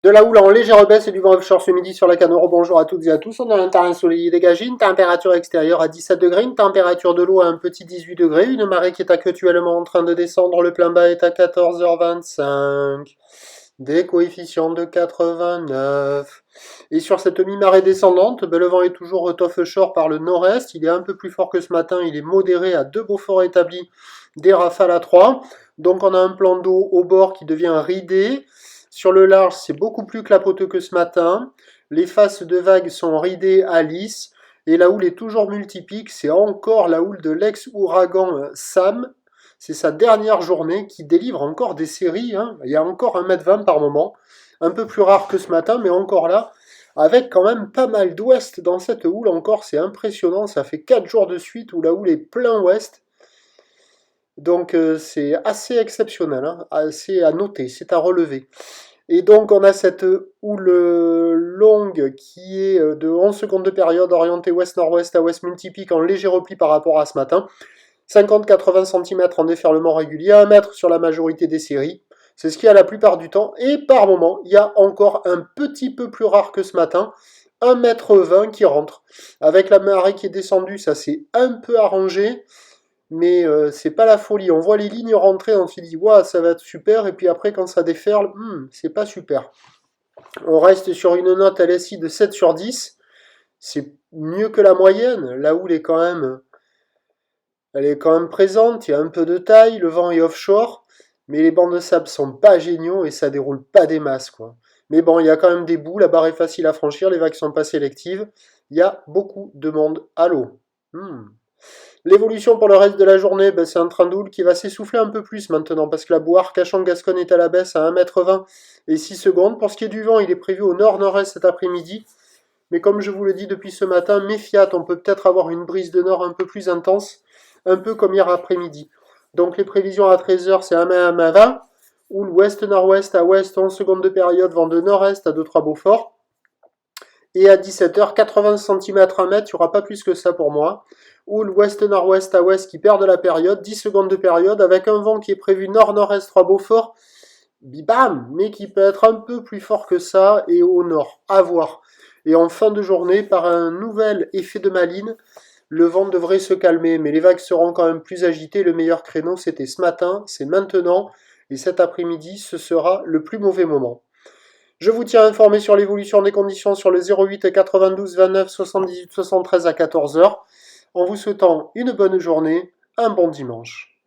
De la houle en légère baisse et du vent offshore ce midi sur la Canoro. Bonjour à toutes et à tous. On a un terrain ensoleillé dégagé, une température extérieure à 17 degrés, une température de l'eau à un petit 18 degrés, une marée qui est actuellement en train de descendre. Le plein bas est à 14h25. Des coefficients de 89. Et sur cette mi-marée descendante, le vent est toujours offshore par le nord-est. Il est un peu plus fort que ce matin. Il est modéré à 2 Beaufort établis, des rafales à 3. Donc on a un plan d'eau au bord qui devient ridé. Sur le large, c'est beaucoup plus clapoteux que ce matin. Les faces de vagues sont ridées à lisses. Et la houle est toujours multipique. C'est encore la houle de l'ex-ouragan Sam. C'est sa dernière journée qui délivre encore des séries. Il y a encore 1,20 m par moment. Un peu plus rare que ce matin, mais encore là. Avec quand même pas mal d'ouest dans cette houle encore. C'est impressionnant. Ça fait 4 jours de suite où la houle est plein ouest. Donc c'est assez exceptionnel, assez à noter, c'est à relever. Et donc on a cette houle longue qui est de 11 secondes de période, orientée ouest-nord-ouest à ouest multipique en léger repli par rapport à ce matin. 50-80 cm en déferlement régulier, 1 mètre sur la majorité des séries. C'est ce qu'il y a la plupart du temps. Et par moment, il y a encore un petit peu plus rare que ce matin, 1,20 m qui rentre. Avec la marée qui est descendue, ça s'est un peu arrangé. Mais c'est pas la folie. On voit les lignes rentrer, on se dit waouh, ça va être super, et puis après quand ça déferle, c'est pas super. On reste sur une note LSI de 7 sur 10. C'est mieux que la moyenne. La houle elle est quand même présente, il y a un peu de taille, le vent est offshore, mais les bancs de sable sont pas géniaux et ça déroule pas des masses, quoi. Mais bon, il y a quand même des bouts, la barre est facile à franchir, les vagues sont pas sélectives, il y a beaucoup de monde à l'eau. L'évolution pour le reste de la journée, c'est un train de houle qui va s'essouffler un peu plus maintenant parce que la boue Arcachon-Gascogne est à la baisse à 1,20 m et 6 secondes. Pour ce qui est du vent, il est prévu au nord-nord-est cet après-midi. Mais comme je vous le dis depuis ce matin, méfiat, on peut peut-être avoir une brise de nord un peu plus intense, un peu comme hier après-midi. Donc les prévisions à 13h, c'est 1,20 m, houle ouest-nord-ouest à ouest, 11 secondes de période, vent de nord-est à 2-3 Beaufort. Et à 17h, 80 cm 1 mètre, il n'y aura pas plus que ça pour moi. Houle ouest-nord-ouest à ouest qui perd de la période, 10 secondes de période, avec un vent qui est prévu nord-nord-est 3 Beaufort, bam, mais qui peut être un peu plus fort que ça, et au nord, à voir. Et en fin de journée, par un nouvel effet de maline, le vent devrait se calmer, mais les vagues seront quand même plus agitées. Le meilleur créneau, c'était ce matin, c'est maintenant, et cet après-midi, ce sera le plus mauvais moment. Je vous tiens informé sur l'évolution des conditions sur le 08 92 29 78 73 à 14h, en vous souhaitant une bonne journée, un bon dimanche.